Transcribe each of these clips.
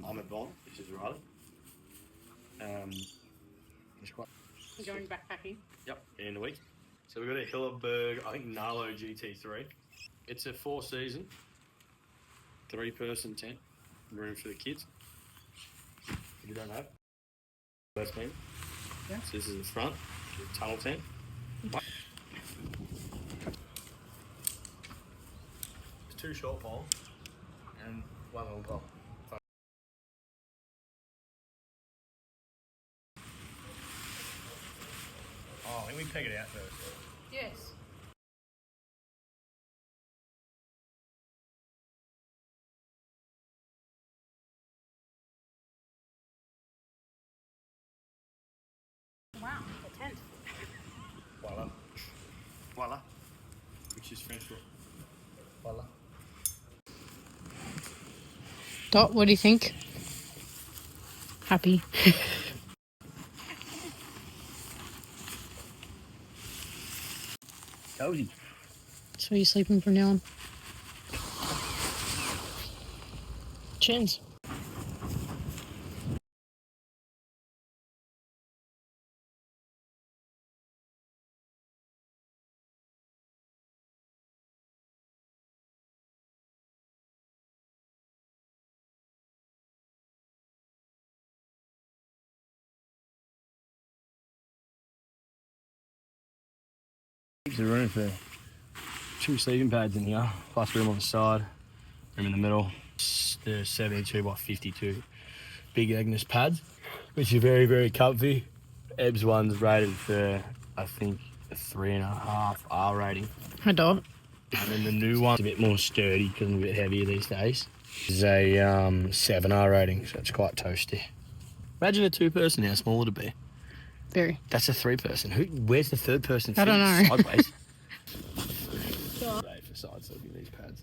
I'm at Bond, which is Riley. It's quite... You're going backpacking? Yep, in a week. So we've got a Hilleberg, I think Nallo GT3. It's a 4-season, 3-person tent, room for the kids. If you don't know. First tent. Yeah. So this is the front, the tunnel tent. It's 2 short poles and 1 long pole. Oh, I think we peg it out first. Yes. Wow, a tent. Voila. Voila. Which is French for voila. Dot, what do you think? Happy. Cozy. So you're sleeping from now on? Chins. There's a room for 2 sleeping pads in here, plus room on the side, room in the middle. The 72 by 52 big Agnes pads, which are very, very comfy. Ebbs one's rated for, I think, a 3.5 R rating. Hi, Dot. And then the new one's a bit more sturdy because I'm a bit heavier these days. It's a 7R rating, so it's quite toasty. Imagine a 2-person, how small it'd be. Very. That's a 3-person. Where's the 3rd person? I don't know. Sideways. Great for side sleeping, these pads.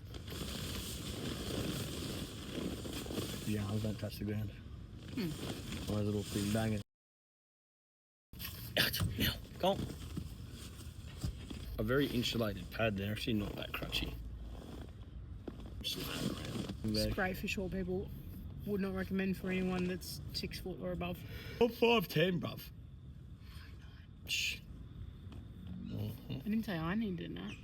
Yeah, I don't touch the ground. One little thing banging. Out, now, go on. A very insulated pad. They're actually not that crunchy. It's great for short people. Would not recommend for anyone that's 6 foot or above. I'm 5'10", bruv. I didn't say I needed that.